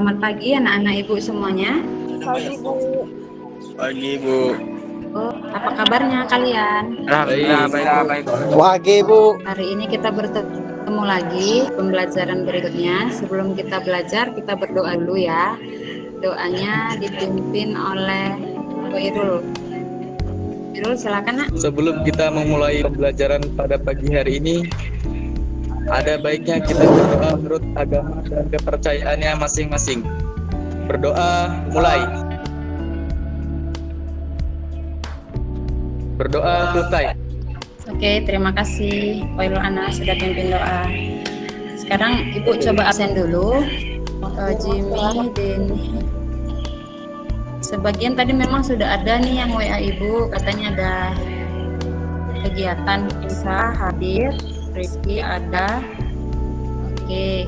Selamat pagi anak-anak ibu semuanya. Pagi, Bu. Pagi, Bu. Apa kabarnya kalian? Baik. Pagi, Bu. Hari ini kita bertemu lagi pembelajaran berikutnya. Sebelum kita belajar, kita berdoa dulu ya. Doanya dipimpin oleh Bu Irul. Irul, silakan, Nak. Sebelum kita memulai pembelajaran pada pagi hari ini, ada baiknya kita berdoa menurut agama dan kepercayaannya masing-masing. Berdoa, mulai. Berdoa selesai. Oke, terima kasih Koirul Ana sudah pimpin doa. Sekarang Ibu coba absen dulu. Jimmy, Denny. Sebagian tadi memang sudah ada nih yang WA Ibu, katanya ada kegiatan bisa hadir. Rizky ada. Oke,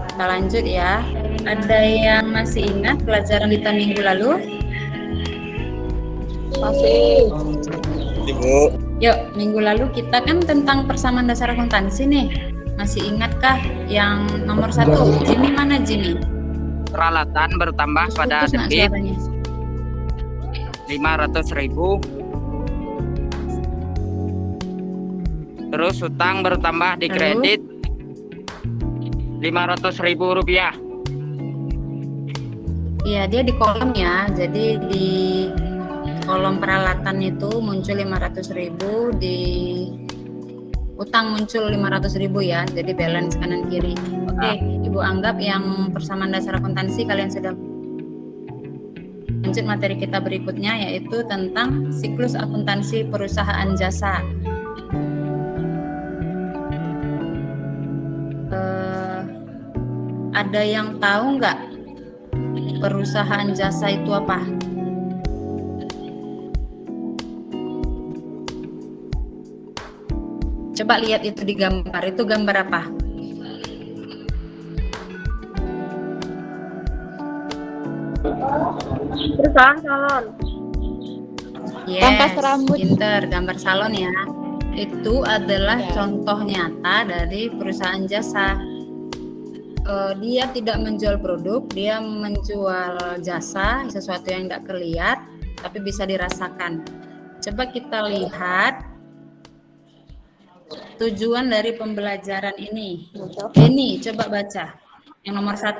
kita lanjut ya. Ada yang masih ingat pelajaran kita minggu lalu? Masih. Ibu. Yuk, minggu lalu kita kan tentang persamaan dasar akuntansi nih. Masih ingatkah yang nomor 1? Jimmy mana Jimmy? Peralatan bertambah pada Putus, Nak, debit suaranya. 500.000. Terus hutang bertambah di Lalu? kredit 500.000 rupiah. Iya, dia di kolom ya. Jadi di kolom peralatan itu muncul 500.000, di utang muncul 500.000 ya. Jadi balance kanan kiri. Oke, Ibu anggap yang persamaan dasar akuntansi kalian sudah. Lanjut materi kita berikutnya yaitu tentang siklus akuntansi perusahaan jasa. Ada yang tahu nggak perusahaan jasa itu apa? Coba lihat itu di gambar. Itu gambar apa? Perusahaan salon. Yes, Pangkas rambut. pinter, gambar salon ya. Itu adalah contoh nyata dari perusahaan jasa. Dia tidak menjual produk, dia menjual jasa, sesuatu yang tidak terlihat tapi bisa dirasakan. Coba kita lihat tujuan dari pembelajaran ini. Ini coba baca yang nomor 1.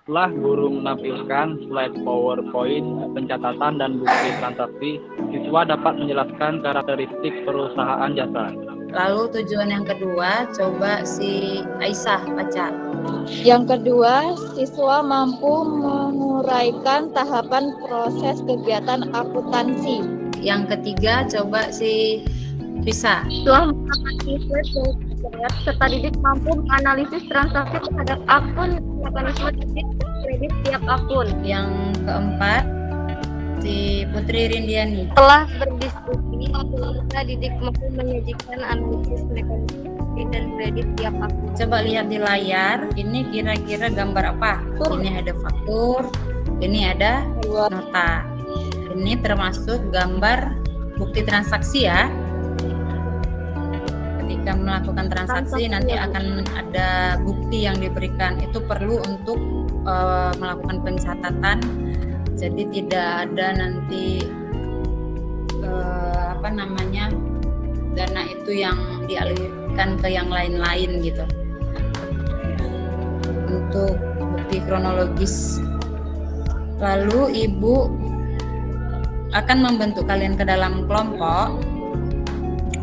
Setelah guru menampilkan slide PowerPoint, pencatatan dan bukti transaksi, siswa dapat menjelaskan karakteristik perusahaan jasa. Lalu tujuan yang kedua, coba si Aisyah baca. Yang kedua, siswa mampu menguraikan tahapan proses kegiatan akuntansi. Yang ketiga, coba si Risa. Setelah mengamati slide serta didik mampu menganalisis transaksi terhadap akun, mekanisme debit dan kredit tiap akun. Yang keempat, si Putri Rindiani. Setelah berdiskusi, peserta didik mampu menyajikan analisis mekanisme debit dan kredit tiap akun. Coba lihat di layar, ini kira-kira gambar apa? Ini ada faktur, ini ada nota. Ini termasuk gambar bukti transaksi ya. Ketika melakukan transaksi nanti akan ada bukti yang diberikan. Itu perlu untuk melakukan pencatatan. Jadi tidak ada nanti dana itu yang dialirkan ke yang lain-lain gitu. Untuk bukti kronologis. Lalu Ibu akan membentuk kalian ke dalam kelompok.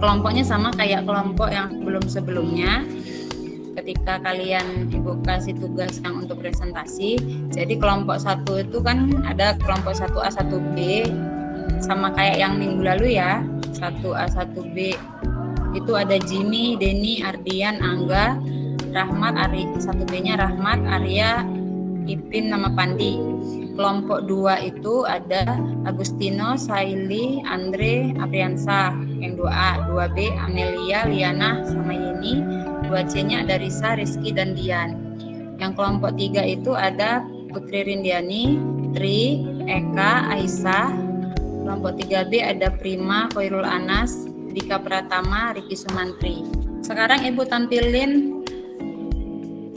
Kelompoknya sama kayak kelompok yang sebelumnya. Ketika kalian Ibu kasih tugas yang untuk presentasi, jadi kelompok 1 itu kan ada kelompok 1A, 1B, sama kayak yang minggu lalu ya. 1A, 1B itu ada Jimmy, Denny, Ardian, Angga, Rahmat, 1B-nya Rahmat, Arya, Ipin, nama Pandi. Kelompok 2 itu ada Agustino, Saili, Andre, Apriansa. Yang 2A, 2B, Amelia, Liana, sama Yeni. 2C-nya ada Risa, Rizky, dan Dian. Yang kelompok 3 itu ada Putri Rindiani, Tri, Eka, Aisyah. Kelompok 3B ada Prima, Koirul Anas, Dika Pratama, Riki Sumantri. Sekarang Ibu tampilin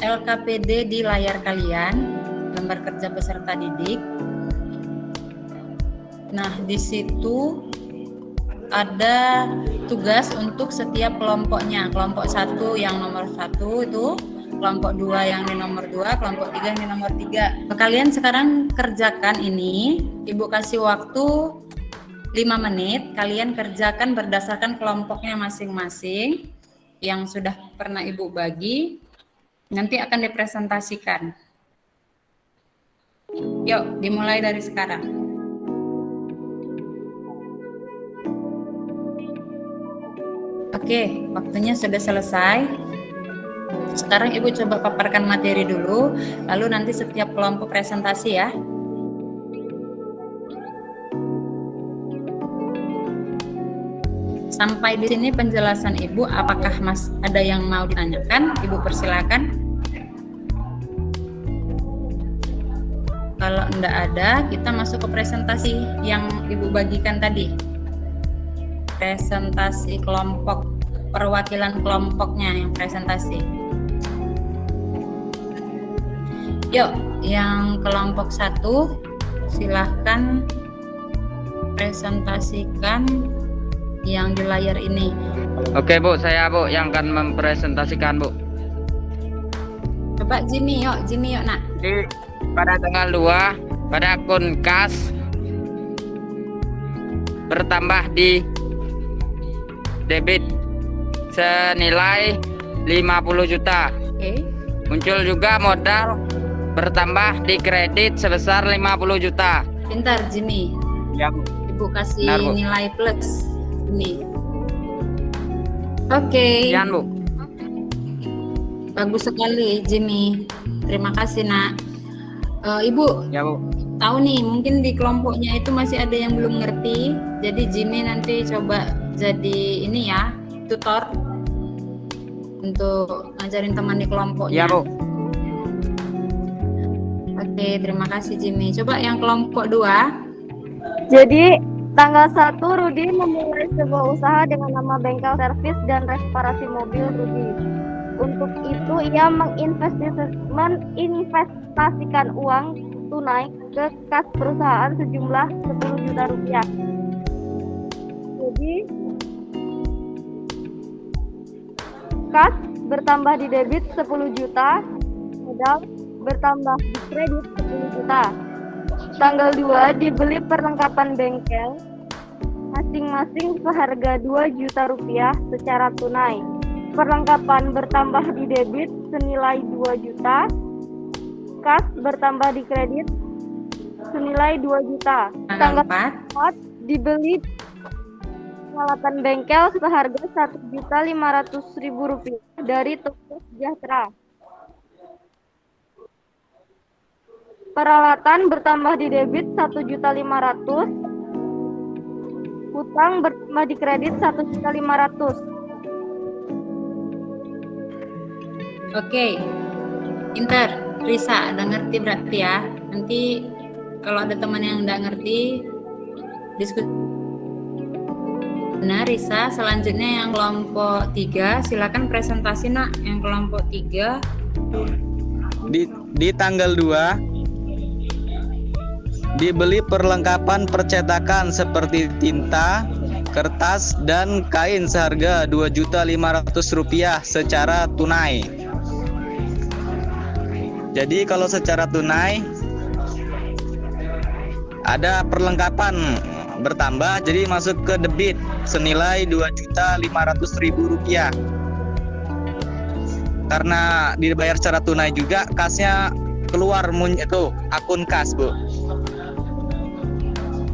LKPD di layar kalian. gambar kerja peserta didik. Nah, di situ ada tugas untuk setiap kelompoknya. Kelompok 1 yang nomor 1 itu, kelompok 2 yang di nomor 2, kelompok 3 yang di nomor 3. Kalian sekarang kerjakan ini, Ibu kasih waktu 5 menit, kalian kerjakan berdasarkan kelompoknya masing-masing yang sudah pernah Ibu bagi, nanti akan dipresentasikan. Yuk, dimulai dari sekarang. Oke, waktunya sudah selesai. Sekarang Ibu coba paparkan materi dulu, lalu nanti setiap kelompok presentasi ya. Sampai di sini penjelasan Ibu, apakah ada yang mau ditanyakan? Ibu persilakan. Kalau enggak ada, kita masuk ke presentasi yang Ibu bagikan tadi. Presentasi kelompok, perwakilan kelompoknya yang presentasi. Yuk, yang kelompok 1 silahkan presentasikan yang di layar ini. Oke Bu, saya Bu yang akan mempresentasikan Bu. Coba Jimmy yuk nak. Jadi pada tanggal 2 pada akun kas bertambah di debit senilai 50 juta. Oke. Muncul juga modal bertambah di kredit sebesar 50 juta. Pintar Jimmy. Ya Bu. Ibu kasih Benar, Bu. nilai plus ini. Oke. Sekian Bu. Bagus sekali Jimmy. Terima kasih nak. Ibu Ya Bu. tahu nih, mungkin di kelompoknya itu masih ada yang belum ngerti. Jadi Jimmy nanti coba jadi ini ya, tutor untuk ngajarin teman di kelompoknya. Ya Bu. Oke, terima kasih Jimmy. Coba yang kelompok 2. Jadi, tanggal 1 Rudi memulai sebuah usaha dengan nama Bengkel Servis dan Reparasi Mobil Rudi. Untuk itu, ia menginvestasikan uang tunai ke kas perusahaan sejumlah 10 juta rupiah. Jadi, kas bertambah di debit 10 juta, modal bertambah di kredit 10 juta. Tanggal 2 dibeli perlengkapan bengkel masing-masing seharga 2 juta rupiah secara tunai. Perlengkapan bertambah di debit senilai 2 juta. Kas bertambah di kredit senilai 2 juta. Tanggal Tanggal 4. 4 dibeli peralatan bengkel seharga 1.500.000 rupiah dari Toko Sejahtera. Peralatan bertambah di debit 1.500.000, hutang bertambah di kredit 1.500.000. Oke. Pintar. Risa, udah ngerti berarti ya. Nanti kalau ada teman yang nggak ngerti, diskusi. Nah, Risa, selanjutnya yang kelompok 3, silakan presentasi nak. Yang kelompok 3. Di tanggal 2 dibeli perlengkapan percetakan seperti tinta, kertas, dan kain seharga Rp2.500.000 secara tunai. Jadi kalau secara tunai ada perlengkapan bertambah, jadi masuk ke debit senilai Rp2.500.000. Karena dibayar secara tunai juga, kasnya keluar itu akun kas Bu.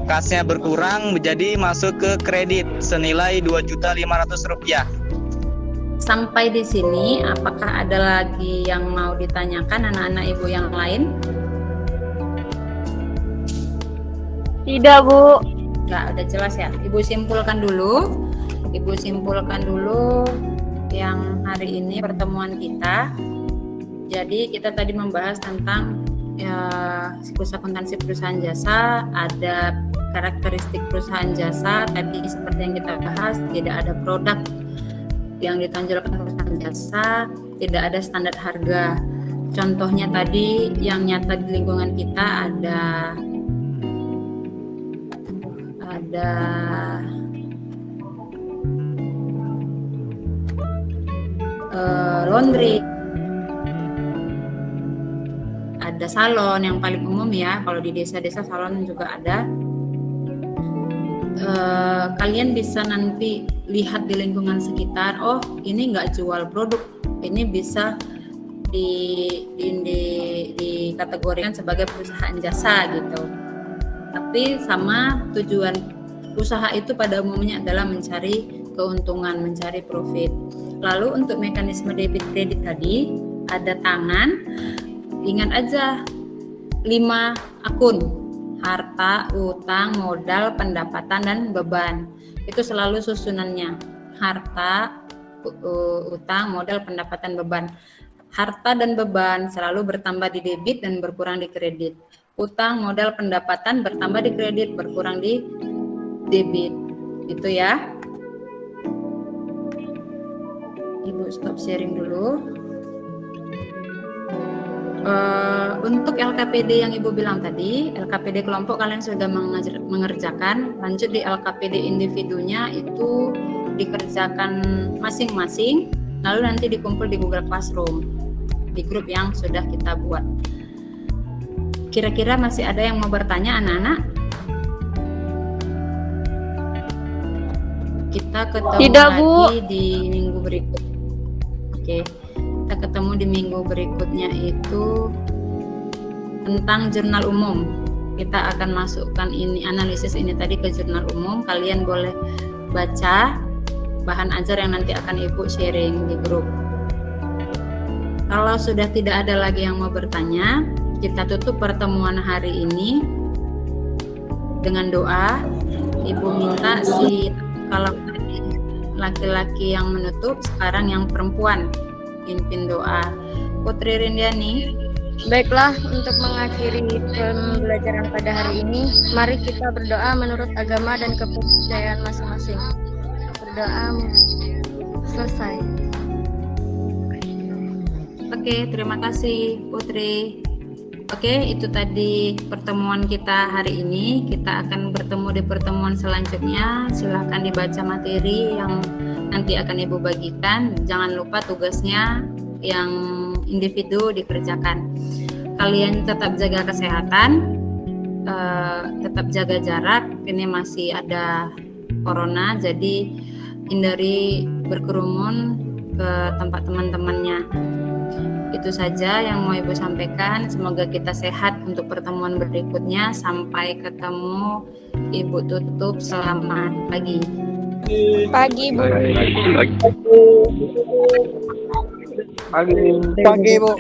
Kasnya berkurang menjadi masuk ke kredit senilai Rp2.500.000. Sampai di sini, apakah ada lagi yang mau ditanyakan anak-anak ibu yang lain? Tidak, Bu. Nggak, udah jelas ya. Ibu simpulkan dulu. Ibu simpulkan dulu yang hari ini pertemuan kita. Jadi kita tadi membahas tentang siklus akuntansi perusahaan jasa, ada karakteristik perusahaan jasa. Tadi seperti yang kita bahas, tidak ada produk yang ditonjolkan perusahaan jasa, tidak ada standar harga. Contohnya tadi yang nyata di lingkungan kita ada laundry, ada salon yang paling umum ya. Kalau di desa-desa salon juga ada. Kalian bisa nanti lihat di lingkungan sekitar, oh ini nggak jual produk, ini bisa dikategorikan sebagai perusahaan jasa gitu. Tapi sama tujuan usaha itu pada umumnya adalah mencari keuntungan, mencari profit. Lalu untuk mekanisme debit kredit tadi ada tangan, ingat aja 5 akun: harta, utang, modal, pendapatan, dan beban. Itu selalu susunannya: harta, utang, modal, pendapatan, beban. Harta dan beban selalu bertambah di debit dan berkurang di kredit. Utang, modal, pendapatan bertambah di kredit, berkurang di debit. Itu ya. Ibu stop sharing dulu. Untuk LKPD yang Ibu bilang tadi, LKPD kelompok kalian sudah mengerjakan. Lanjut di LKPD individunya itu dikerjakan masing-masing, lalu nanti dikumpul di Google Classroom di grup yang sudah kita buat. Kira-kira masih ada yang mau bertanya, anak-anak? Kita ketemu lagi di minggu berikut. Oke, kita ketemu di minggu berikutnya itu tentang jurnal umum. Kita akan masukkan ini, analisis ini tadi ke jurnal umum. Kalian boleh baca bahan ajar yang nanti akan Ibu sharing di grup. Kalau sudah tidak ada lagi yang mau bertanya, kita tutup pertemuan hari ini dengan doa. Ibu minta kalau laki-laki yang menutup, sekarang yang perempuan pimpin doa. Putri Rindiani. Baiklah, untuk mengakhiri pembelajaran pada hari ini, mari kita berdoa menurut agama dan kepercayaan masing-masing. Berdoa selesai. Oke, terima kasih Putri. Oke, itu tadi pertemuan kita hari ini. Kita akan bertemu di pertemuan selanjutnya. Silahkan dibaca materi yang nanti akan Ibu bagikan. Jangan lupa tugasnya yang individu dikerjakan. Kalian tetap jaga kesehatan, tetap jaga jarak. Ini masih ada corona, jadi hindari berkerumun ke tempat teman-temannya. Itu saja yang mau Ibu sampaikan. Semoga kita sehat untuk pertemuan berikutnya. Sampai ketemu. Ibu tutup. Selamat pagi. Pagi, Bu. Pagi, Bu.